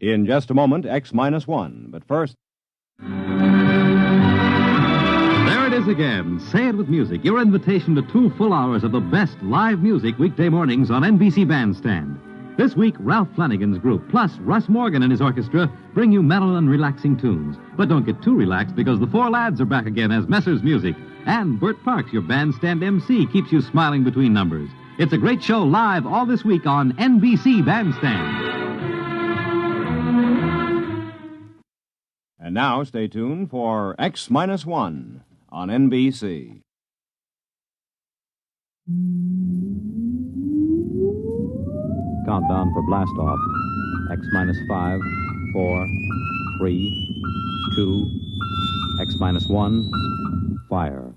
In just a moment, X-1. But first... There it is again. Say It With Music, your invitation to 2 full hours of the best live music weekday mornings on NBC Bandstand. This week, Ralph Flanagan's group, plus Russ Morgan and his orchestra, bring you mellow and relaxing tunes. But don't get too relaxed, because the 4 lads are back again as Messer's Music. And Bert Parks, your bandstand MC, keeps you smiling between numbers. It's a great show live all this week on NBC Bandstand. And now, stay tuned for X-1 on NBC. Countdown for blast off. X-5, 4, 3, 2, X-1, fire.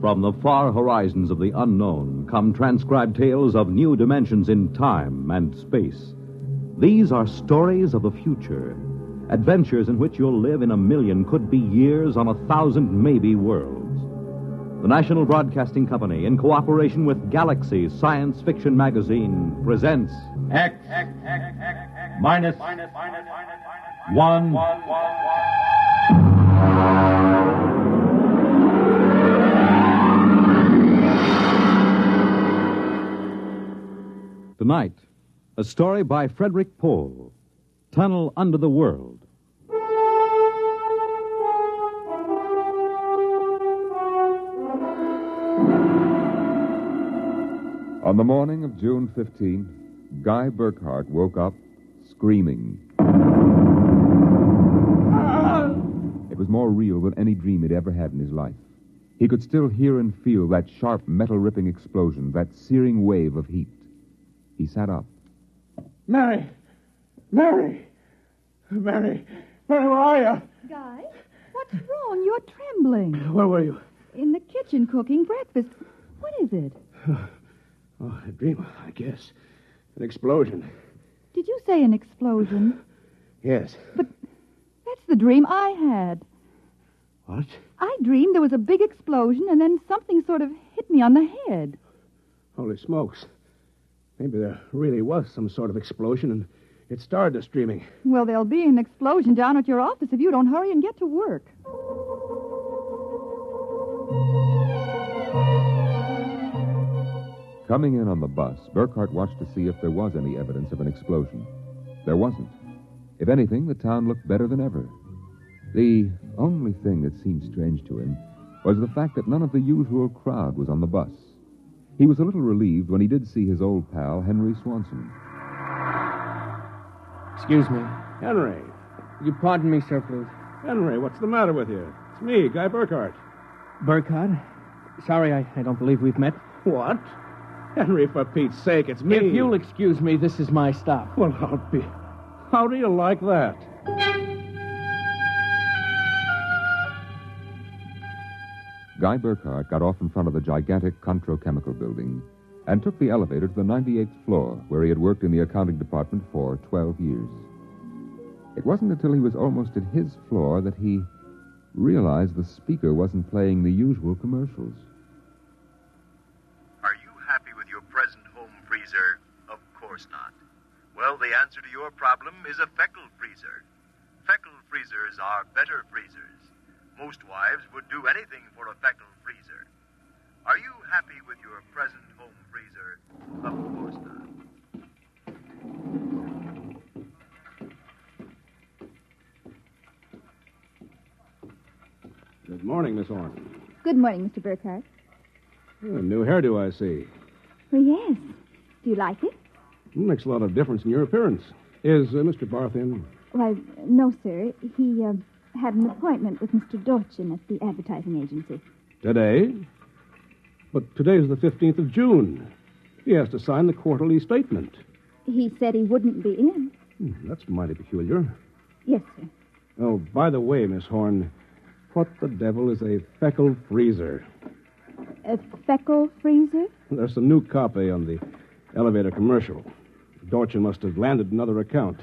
From the far horizons of the unknown come transcribed tales of new dimensions in time and space. These are stories of the future, adventures in which you'll live in a million, could be years, on 1,000 maybe worlds. The National Broadcasting Company, in cooperation with Galaxy Science Fiction Magazine, presents X-1. Tonight, a story by Frederick Pohl, Tunnel Under the World. On the morning of June 15th, Guy Burkhart woke up screaming. It was more real than any dream he'd ever had in his life. He could still hear and feel that sharp, metal-ripping explosion, that searing wave of heat. He sat up. Mary, where are you? Guy, what's wrong? You're trembling. Where were you? In the kitchen cooking breakfast. What is it? Oh, a dream, I guess. An explosion. Did you say an explosion? Yes. But that's the dream I had. What? I dreamed there was a big explosion and then something sort of hit me on the head. Holy smokes. Maybe there really was some sort of explosion and it started us dreaming. Well, there'll be an explosion down at your office if you don't hurry and get to work. Coming in on the bus, Burkhart watched to see if there was any evidence of an explosion. There wasn't. If anything, the town looked better than ever. The only thing that seemed strange to him was the fact that none of the usual crowd was on the bus. He was a little relieved when he did see his old pal, Henry Swanson. Excuse me. Henry. You pardon me, sir, please. Henry, what's the matter with you? It's me, Guy Burkhart. Burkhart? Sorry, I don't believe we've met. What? Henry, for Pete's sake, it's me. If you'll excuse me, this is my stop. Well, how do you like that? Guy Burkhart got off in front of the gigantic Controchemical building and took the elevator to the 98th floor, where he had worked in the accounting department for 12 years. It wasn't until he was almost at his floor that he realized the speaker wasn't playing the usual commercials. Are you happy with your present home freezer? Of course not. Well, the answer to your problem is a Feckle freezer. Feckle freezers are better freezers. Most wives would do anything for a Feckle freezer. Are you happy with your present home freezer? Of course not. Good morning, Miss Horn. Good morning, Mr. Burkhart. A new hairdo, I see. Well, yes. Do you like it? Makes a lot of difference in your appearance. Is Mr. Barth in? Why, no, sir. He had an appointment with Mr. Dorchin at the advertising agency. Today? But today's the 15th of June. He has to sign the quarterly statement. He said he wouldn't be in. That's mighty peculiar. Yes, sir. Oh, by the way, Miss Horn, What the devil is a feckle freezer? A feckle freezer? There's some new copy on the elevator commercial. Dorchin must have landed another account.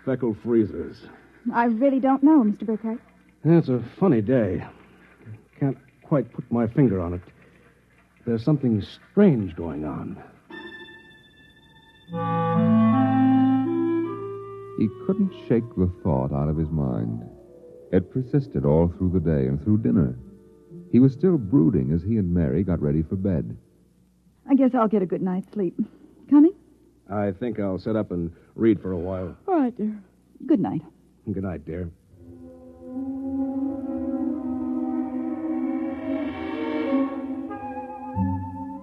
Feckle freezers. I really don't know, Mr. Burkhardt. It's a funny day. Can't quite put my finger on it. There's something strange going on. He couldn't shake the thought out of his mind. It persisted all through the day and through dinner. He was still brooding as he and Mary got ready for bed. I guess I'll get a good night's sleep. Coming? I think I'll sit up and read for a while. All right, dear. Good night. Good night, dear.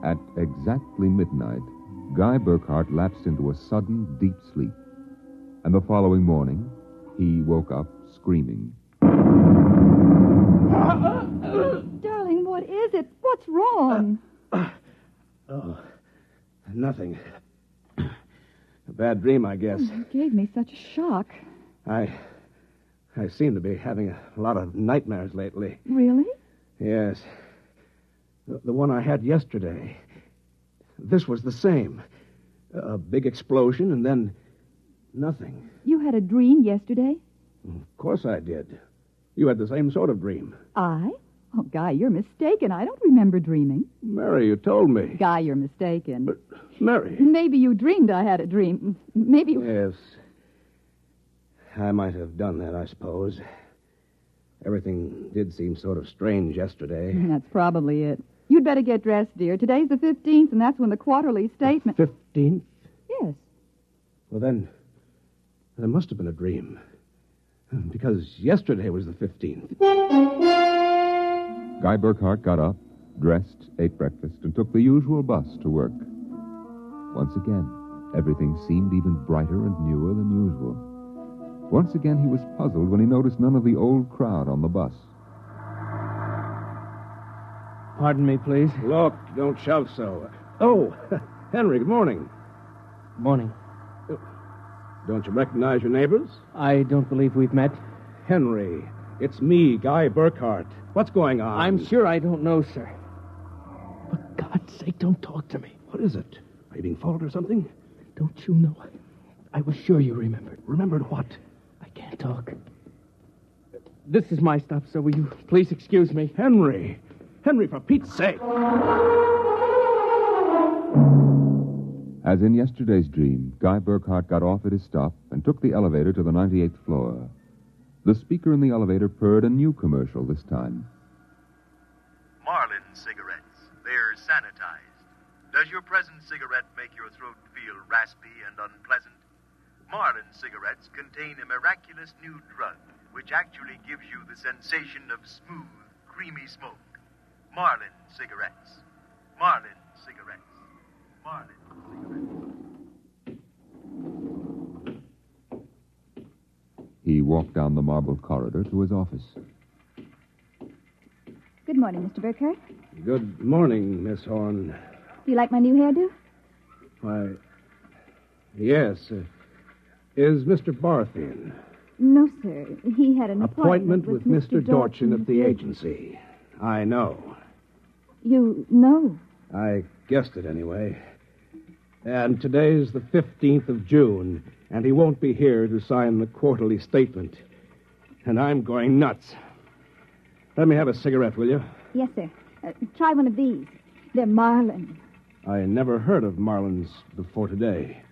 At exactly midnight, Guy Burkhardt lapsed into a sudden, deep sleep. And the following morning, he woke up screaming. Darling, what is it? What's wrong? Oh, nothing. A bad dream, I guess. You gave me such a shock. I seem to be having a lot of nightmares lately. Really? Yes. The one I had yesterday. This was the same. A big explosion and then nothing. You had a dream yesterday? Of course I did. You had the same sort of dream. I? Oh, Guy, you're mistaken. I don't remember dreaming. Mary, you told me. Guy, you're mistaken. But, Mary... Maybe you dreamed I had a dream. Maybe... Yes. I might have done that, I suppose. Everything did seem sort of strange yesterday. That's probably it. You'd better get dressed, dear. Today's the 15th, and that's when the quarterly statement... 15th? Yes. Well, then, there must have been a dream. Because yesterday was the 15th. Guy Burkhardt got up, dressed, ate breakfast, and took the usual bus to work. Once again, everything seemed even brighter and newer than usual. Once again, he was puzzled when he noticed none of the old crowd on the bus. Pardon me, please. Look, don't shout so. Oh, Henry, good morning. Morning. Don't you recognize your neighbors? I don't believe we've met. Henry, it's me, Guy Burkhardt. What's going on? I'm sure I don't know, sir. For God's sake, don't talk to me. What is it? Are you being followed or something? Don't you know? I was sure you remembered. Remembered what? I can't talk. This is my stop, so will you please excuse me? Henry! Henry, for Pete's sake! As in yesterday's dream, Guy Burkhardt got off at his stop and took the elevator to the 98th floor. The speaker in the elevator purred a new commercial this time. Marlin cigarettes. They're sanitized. Does your present cigarette make your throat feel raspy and unpleasant? Marlin cigarettes contain a miraculous new drug which actually gives you the sensation of smooth, creamy smoke. Marlin cigarettes. Marlin cigarettes. Marlin cigarettes. He walked down the marble corridor to his office. Good morning, Mr. Burkhardt. Good morning, Miss Horn. Do you like my new hairdo? Why, yes. Is Mr. Barth in? No, sir. He had an Appointment with Mr. Dorchin at the agency. I know. You know? I guessed it anyway. And today's the 15th of June, and he won't be here to sign the quarterly statement. And I'm going nuts. Let me have a cigarette, will you? Yes, sir. Try one of these. They're Marlin. I never heard of Marlins before today.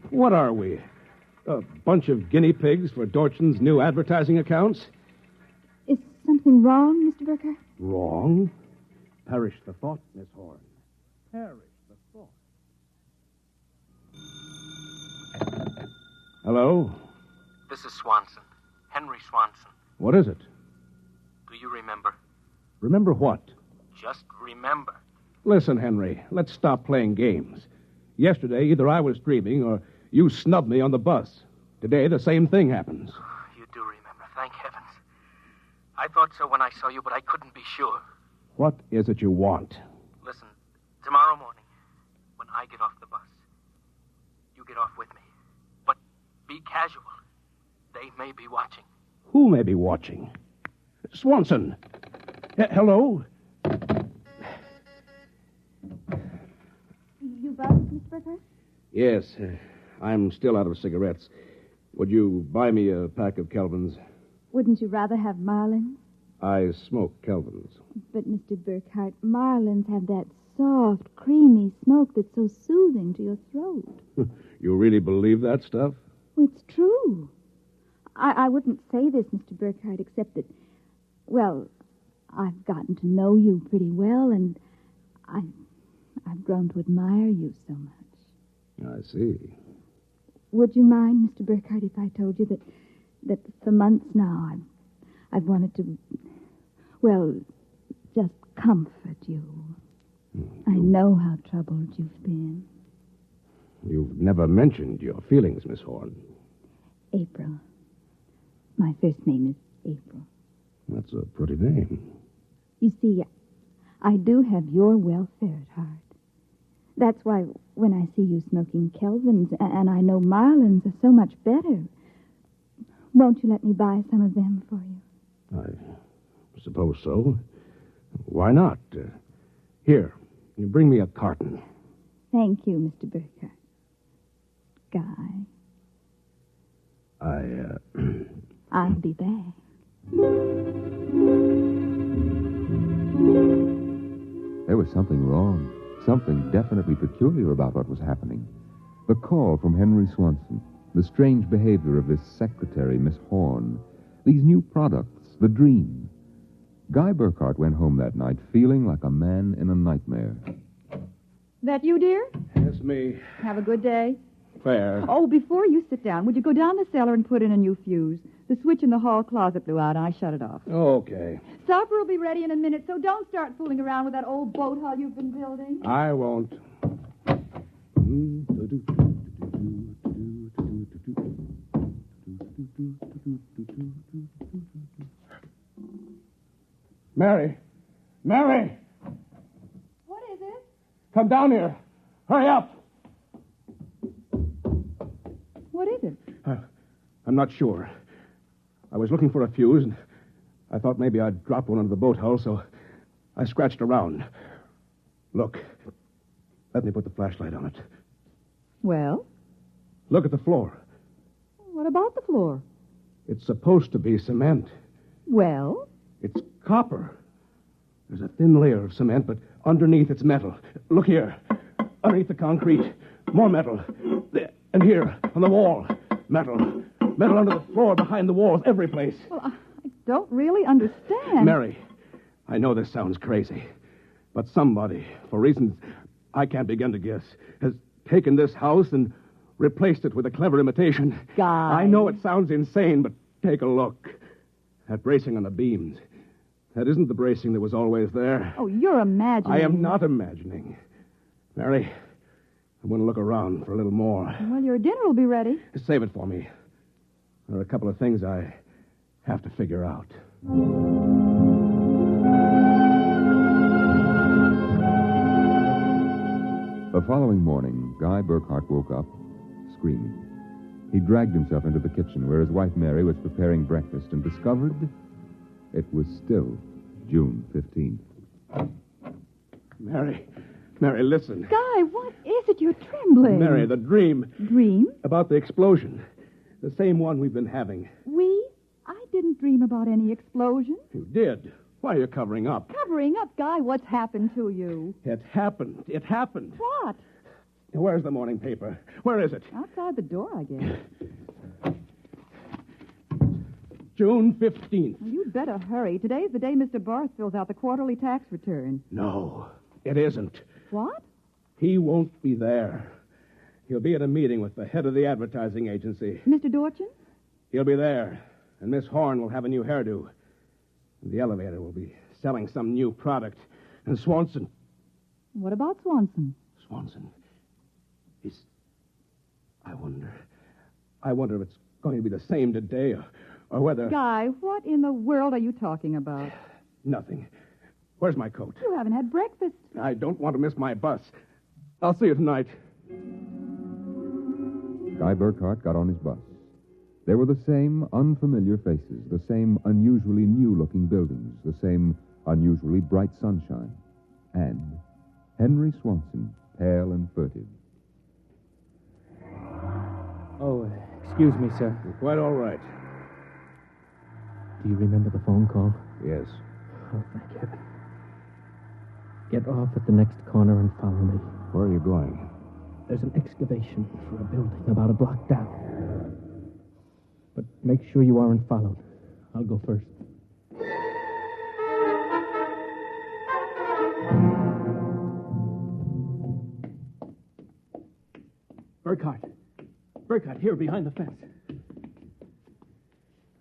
What are we? A bunch of guinea pigs for Dorchin's new advertising accounts? Is something wrong, Mr. Burkhardt? Wrong? Perish the thought, Miss Horn. Perish the thought. Hello? This is Swanson. Henry Swanson. What is it? Do you remember? Remember what? Just remember. Listen, Henry, let's stop playing games. Yesterday, either I was dreaming or you snubbed me on the bus. Today, the same thing happens. You do remember, thank heavens. I thought so when I saw you, but I couldn't be sure. What is it you want? Listen, tomorrow morning, when I get off the bus, you get off with me. But be casual. They may be watching. Who may be watching? Swanson. Hello? You buzzed, Miss Burkhart? Yes, I'm still out of cigarettes. Would you buy me a pack of Kelvins? Wouldn't you rather have Marlins? I smoke Kelvins. But, Mr. Burkhart, Marlins have that soft, creamy smoke that's so soothing to your throat. You really believe that stuff? It's true. I wouldn't say this, Mr. Burkhart, except that, well, I've gotten to know you pretty well, and I've grown to admire you so much. I see. Would you mind, Mr. Burkhart, if I told you that for months now I've wanted to, well, just comfort you. I know how troubled you've been. You've never mentioned your feelings, Miss Horn. April. My first name is April. That's a pretty name. You see, I do have your welfare at heart. That's why when I see you smoking Kelvins, and I know Marlins are so much better, won't you let me buy some of them for you? I suppose so. Why not? Here, you bring me a carton. Thank you, Mr. Burkhart. Guy. I'll be back. There was something wrong, something definitely peculiar about what was happening. The call from Henry Swanson, the strange behavior of this secretary, Miss Horn, these new products, the dream. Guy Burkhart went home that night feeling like a man in a nightmare. That you, dear? Yes, me. Have a good day. Fair. Oh, before you sit down, would you go down the cellar and put in a new fuse? The switch in the hall closet blew out, and I shut it off. Okay. Supper will be ready in a minute, so don't start fooling around with that old boat hull you've been building. I won't. Mary! Mary! What is it? Come down here. Hurry up. What is it? I'm not sure. I was looking for a fuse, and I thought maybe I'd drop one under the boat hull, so I scratched around. Look. Let me put the flashlight on it. Well? Look at the floor. What about the floor? It's supposed to be cement. Well? It's copper. There's a thin layer of cement, but underneath it's metal. Look here. Underneath the concrete, more metal. There. And here, on the wall, metal. Metal under the floor, behind the walls, every place. Well, I don't really understand. Mary, I know this sounds crazy, but somebody, for reasons I can't begin to guess, has taken this house and replaced it with a clever imitation. Guy. I know it sounds insane, but take a look. That bracing on the beams. That isn't the bracing that was always there. Oh, you're imagining. I am not imagining. Mary, I'm going to look around for a little more. Well, your dinner will be ready. Save it for me. There are a couple of things I have to figure out. The following morning, Guy Burkhart woke up screaming. He dragged himself into the kitchen where his wife Mary was preparing breakfast and discovered it was still June 15th. Mary, listen. Guy, what is it? You're trembling. Mary, the dream. Dream? About the explosion. The same one we've been having. We? I didn't dream about any explosion. You did. Why are you covering up? Covering up, Guy? What's happened to you? It happened. It happened. What? Where's the morning paper? Where is it? Outside the door, I guess. June 15th. Well, you'd better hurry. Today's the day Mr. Barth fills out the quarterly tax return. No, it isn't. What? He won't be there. He'll be at a meeting with the head of the advertising agency. Mr. Dorchin? He'll be there, and Miss Horn will have a new hairdo. And the elevator will be selling some new product. And Swanson... What about Swanson? Swanson. I wonder if it's going to be the same today or whether... Guy, what in the world are you talking about? Nothing. Where's my coat? You haven't had breakfast. I don't want to miss my bus. I'll see you tonight. Guy Burkhart got on his bus. There were the same unfamiliar faces, the same unusually new-looking buildings, the same unusually bright sunshine, and Henry Swanson, pale and furtive. Oh, excuse me, sir. You're quite all right. Do you remember the phone call? Yes. Oh, thank heaven. Get off at the next corner and follow me. Where are you going? There's an excavation for a building about a block down. But make sure you aren't followed. I'll go first. Burkhardt, here behind the fence.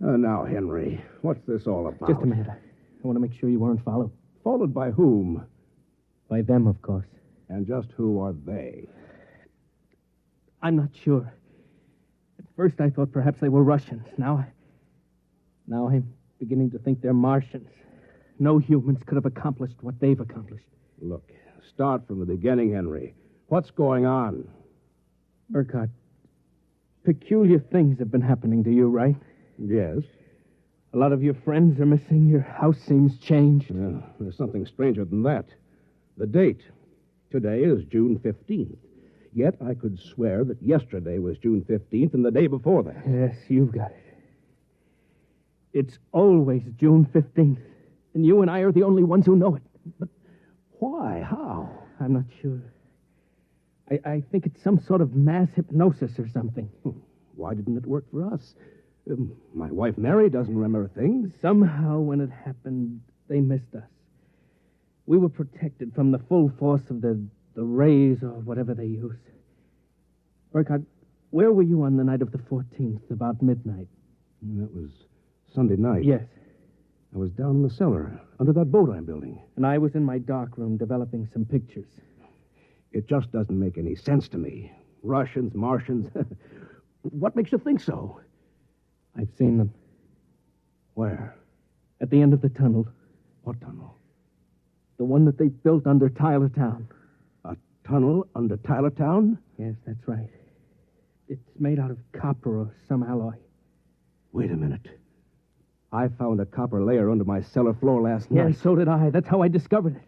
Now, Henry, what's this all about? Just a minute. I want to make sure you weren't followed. Followed by whom? By them, of course. And just who are they? I'm not sure. At first, I thought perhaps they were Russians. Now I'm beginning to think they're Martians. No humans could have accomplished what they've accomplished. Look, start from the beginning, Henry. What's going on? Burkhardt, peculiar things have been happening to you, right? Yes. A lot of your friends are missing. Your house seems changed. Yeah, there's something stranger than that. The date. Today is June 15th. Yet I could swear that yesterday was June 15th and the day before that. Yes, you've got it. It's always June 15th. And you and I are the only ones who know it. But why? How? I'm not sure. I think it's some sort of mass hypnosis or something. Why didn't it work for us? My wife Mary doesn't remember things. Somehow, when it happened, they missed us. We were protected from the full force of the rays or whatever they use. Burkhardt, where were you on the night of the 14th, about midnight? That was Sunday night. Yes. I was down in the cellar, under that boat I'm building. And I was in my darkroom developing some pictures. It just doesn't make any sense to me. Russians, Martians. What makes you think so? I've seen them. Where? At the end of the tunnel. What tunnel? The one that they built under Tylertown. A tunnel under Tylertown? Yes, that's right. It's made out of copper or some alloy. Wait a minute. I found a copper layer under my cellar floor last night. Yes, so did I. That's how I discovered it.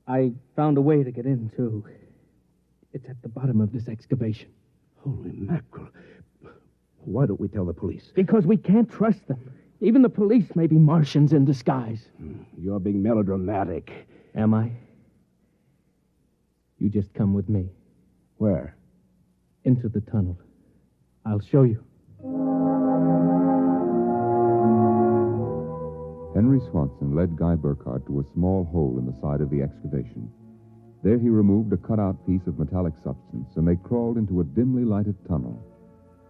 I found a way to get in, too. It's at the bottom of this excavation. Holy mackerel. Why don't we tell the police? Because we can't trust them. Even the police may be Martians in disguise. You're being melodramatic. Am I? You just come with me. Where? Into the tunnel. I'll show you. Henry Swanson led Guy Burkhardt to a small hole in the side of the excavation. There he removed a cut-out piece of metallic substance, and they crawled into a dimly lighted tunnel.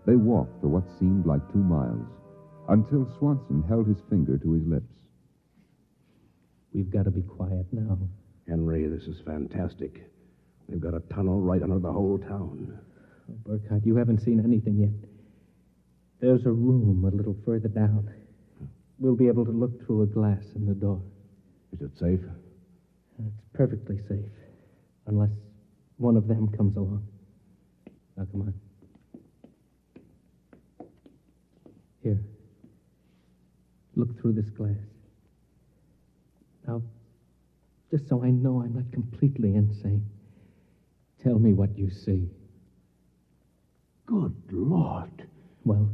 They walked for what seemed like 2 miles, until Swanson held his finger to his lips. We've got to be quiet now. Henry, this is fantastic. They've got a tunnel right under the whole town. Oh, Burkhardt, you haven't seen anything yet. There's a room a little further down. We'll be able to look through a glass in the door. Is it safe? It's perfectly safe, unless one of them comes along. Now, come on. Here. Look through this glass. Now, just so I know I'm not completely insane, tell me what you see. Good Lord. Well?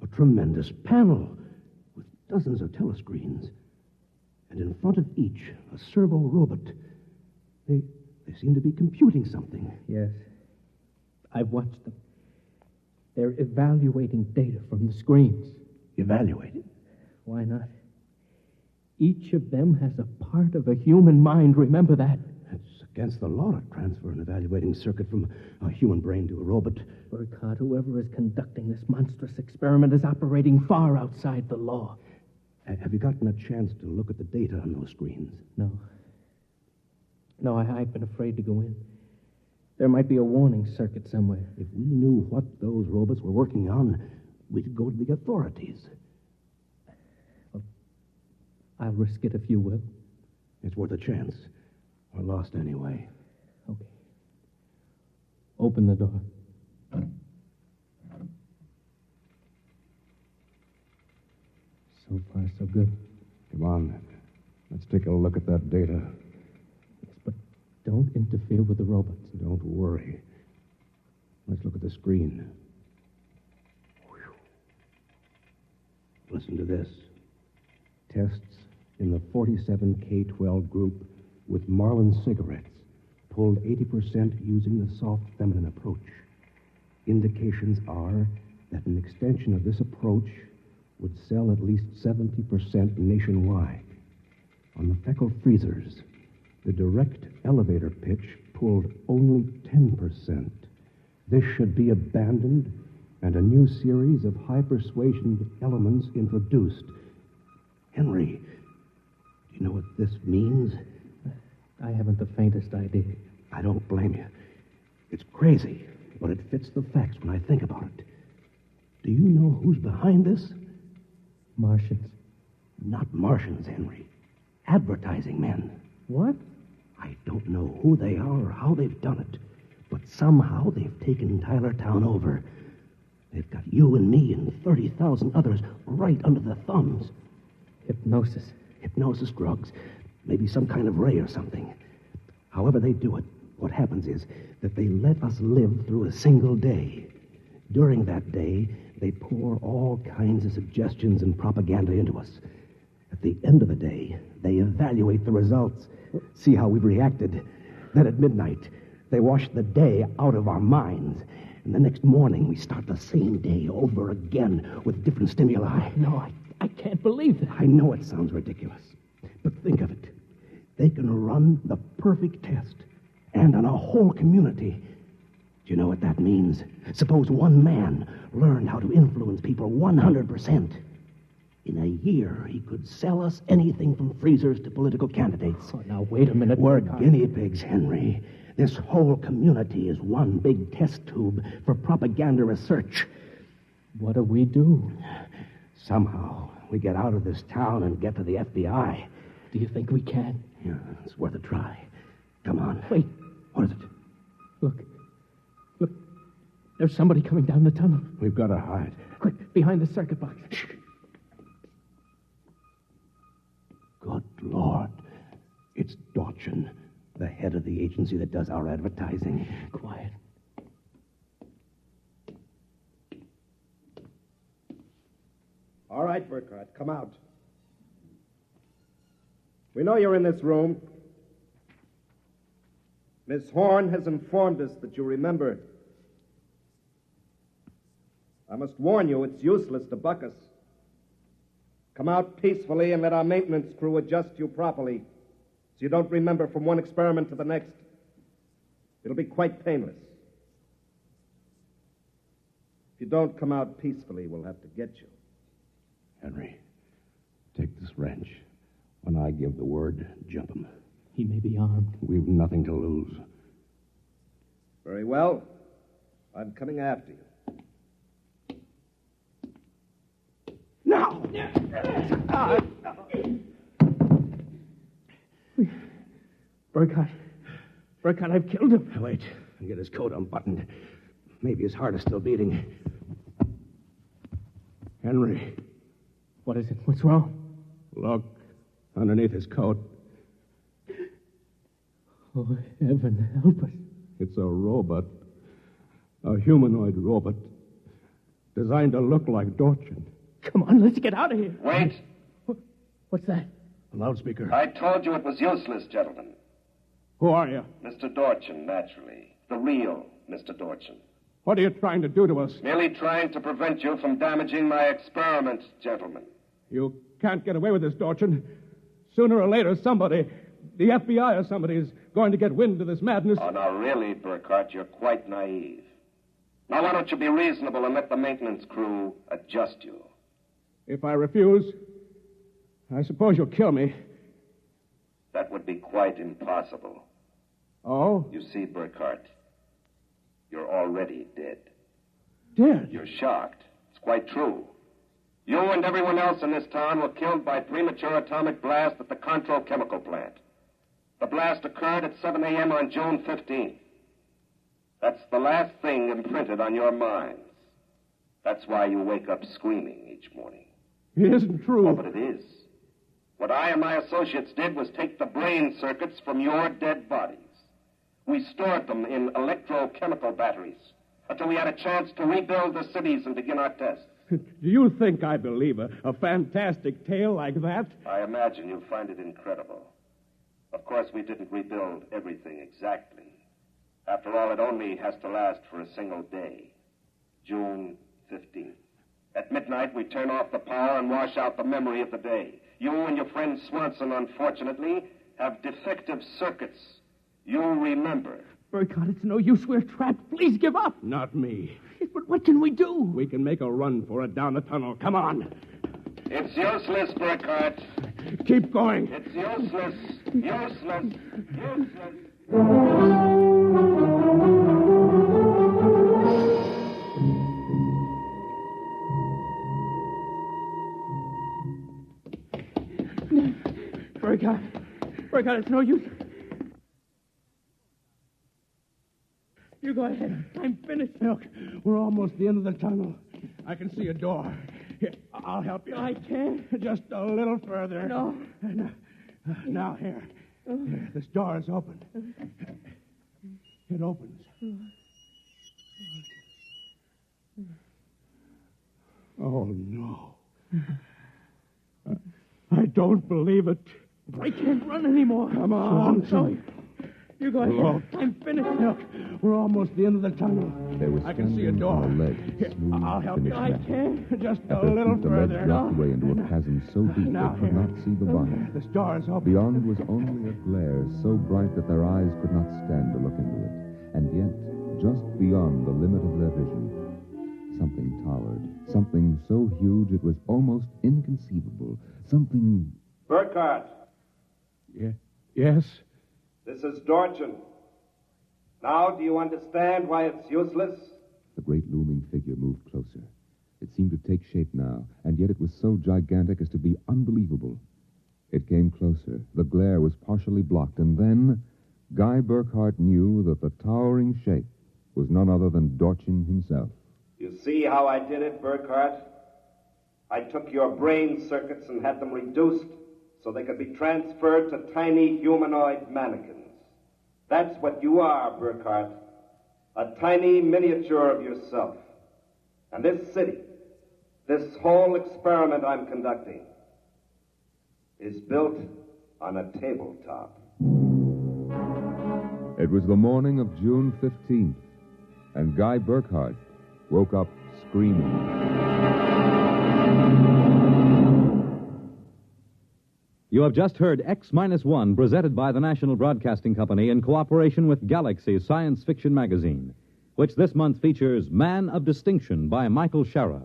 A tremendous panel with dozens of telescreens. And in front of each, a servo robot. They seem to be computing something. Yes. I've watched them. They're evaluating data from the screens. Evaluating? Why not? Each of them has a part of a human mind. Remember that. It's against the law to transfer an evaluating circuit from a human brain to a robot. Burkhardt, whoever is conducting this monstrous experiment is operating far outside the law. Have you gotten a chance to look at the data on those screens? No. No, I've been afraid to go in. There might be a warning circuit somewhere. If we knew what those robots were working on, we could go to the authorities. Well, I'll risk it if you will. It's worth a chance. We're lost anyway. Okay. Open the door. So far, so good. Come on. Let's take a look at that data. Yes, but don't interfere with the robots. Don't worry. Let's look at the screen. Whew. Listen to this. Tests in the 47K12 group with Marlin cigarettes pulled 80% using the soft feminine approach. Indications are that an extension of this approach would sell at least 70% nationwide. On the Feckle freezers, the direct elevator pitch pulled only 10%. This should be abandoned and a new series of high persuasion elements introduced. Henry, do you know what this means? I haven't the faintest idea. I don't blame you. It's crazy, but it fits the facts when I think about it. Do you know who's behind this? Martians. Not Martians, Henry. Advertising men. What? I don't know who they are or how they've done it, but somehow they've taken Tylertown over. They've got you and me and 30,000 others right under their thumbs. Hypnosis. Hypnosis drugs. Maybe some kind of ray or something. However they do it, what happens is that they let us live through a single day. During that day, they pour all kinds of suggestions and propaganda into us. At the end of the day, they evaluate the results, see how we've reacted. Then at midnight, they wash the day out of our minds. And the next morning, we start the same day over again with different stimuli. No, I can't believe that. I know it sounds ridiculous, but think of it. They can run the perfect test, and on a whole community. Do you know what that means? Suppose one man learned how to influence people 100%. In a year, he could sell us anything from freezers to political candidates. Oh, now, wait a minute. We're guinea pigs, Henry. This whole community is one big test tube for propaganda research. What do we do? Somehow, we get out of this town and get to the FBI. Do you think we can? Yeah, it's worth a try. Come on. Wait. What is it? Look. There's somebody coming down the tunnel. We've got to hide. Quick, behind the circuit box. Shh. Good Lord. It's Dorchin, the head of the agency that does our advertising. Quiet. All right, Burkhardt, come out. We know you're in this room. Miss Horn has informed us that you remember. I must warn you, it's useless to buck us. Come out peacefully and let our maintenance crew adjust you properly so you don't remember from one experiment to the next. It'll be quite painless. If you don't come out peacefully, we'll have to get you. Henry, take this wrench. When I give the word, jump him. He may be armed. We've nothing to lose. Very well. I'm coming after you. Now! Burkhardt, I've killed him. Wait, I'll get his coat unbuttoned. Maybe his heart is still beating. Henry. What is it? What's wrong? Look, underneath his coat. Oh, heaven help us. It's a robot. A humanoid robot. Designed to look like Dorchin. Come on, let's get out of here. Wait. What's that? A loudspeaker. I told you it was useless, gentlemen. Who are you? Mr. Dorchin, naturally. The real Mr. Dorchin. What are you trying to do to us? Merely trying to prevent you from damaging my experiment, gentlemen. You can't get away with this, Dorchin. Sooner or later, somebody, the FBI or somebody, is going to get wind of this madness. Oh, now, really, Burkhardt, you're quite naive. Now, why don't you be reasonable and let the maintenance crew adjust you? If I refuse, I suppose you'll kill me. That would be quite impossible. Oh? You see, Burkhardt, you're already dead. Dead? You're shocked. It's quite true. You and everyone else in this town were killed by premature atomic blast at the Control Chemical Plant. The blast occurred at 7 a.m. on June 15th. That's the last thing imprinted on your minds. That's why you wake up screaming each morning. It isn't true. Oh, but it is. What I and my associates did was take the brain circuits from your dead bodies. We stored them in electrochemical batteries until we had a chance to rebuild the cities and begin our tests. Do you think I believe a fantastic tale like that? I imagine you'll find it incredible. Of course, we didn't rebuild everything exactly. After all, it only has to last for a single day. June 15th. At midnight, we turn off the power and wash out the memory of the day. You and your friend Swanson, unfortunately, have defective circuits. You'll remember. Burkhardt, it's no use. We're trapped. Please give up. Not me. But what can we do? We can make a run for it down the tunnel. Come on. It's useless, Burkhardt. Keep going. It's useless. Useless. Burkhardt, it's no use. You go ahead. I'm finished. Look, we're almost at the end of the tunnel. I can see a door. Here, I'll help you. I can't. Just a little further. No. Now, here. This door is open. It opens. Oh, no. I don't believe it. I can't run anymore. Come on. Sorry. You go ahead. Look. I'm finished. Look, we're almost at the end of the tunnel. They were I can see a standing door. on a ledge, Here, smooth, I'll help you. finished I metal. can't. Just At a their little feet, the ledge further. dropped away into a chasm so deep Now, they could here. not see the bottom. This door is open. Beyond was only a glare so bright that their eyes could not stand to look into it. And yet, just beyond the limit of their vision, something towered. Something so huge it was almost inconceivable. Something... Burkhardt, Yes? this is Dorchin. Now, do you understand why it's useless? The great looming figure moved closer. It seemed to take shape now, and yet it was so gigantic as to be unbelievable. It came closer. The glare was partially blocked, and then Guy Burkhardt knew that the towering shape was none other than Dorchin himself. You see how I did it, Burkhardt? I took your brain circuits and had them reduced so they could be transferred to tiny humanoid mannequins. That's what you are, Burkhardt. A tiny miniature of yourself. And this city, this whole experiment I'm conducting, is built on a tabletop. It was the morning of June 15th, and Guy Burkhardt woke up screaming. You have just heard X-1, presented by the National Broadcasting Company in cooperation with Galaxy Science Fiction Magazine, which this month features Man of Distinction by Michael Shara.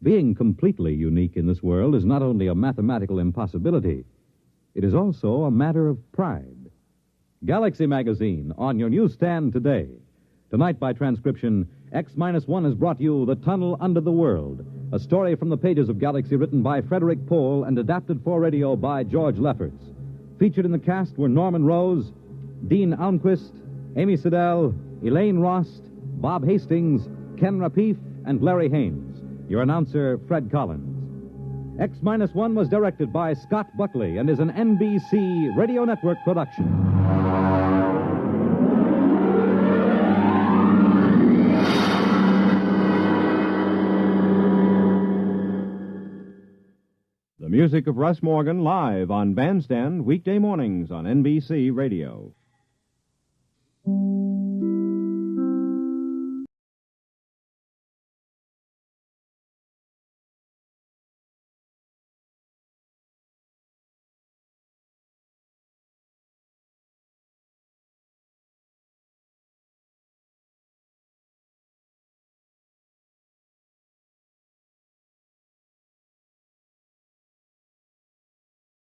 Being completely unique in this world is not only a mathematical impossibility, it is also a matter of pride. Galaxy Magazine, on your newsstand today. Tonight, by transcription, X-1 has brought you The Tunnel Under the World, a story from the pages of Galaxy written by Frederick Pohl and adapted for radio by George Lefferts. Featured in the cast were Norman Rose, Dean Almquist, Amy Siddell, Elaine Rost, Bob Hastings, Ken Rapif, and Larry Haynes. Your announcer, Fred Collins. X-1 was directed by Scott Buckley and is an NBC Radio Network production. The music of Russ Morgan live on Bandstand weekday mornings on NBC Radio.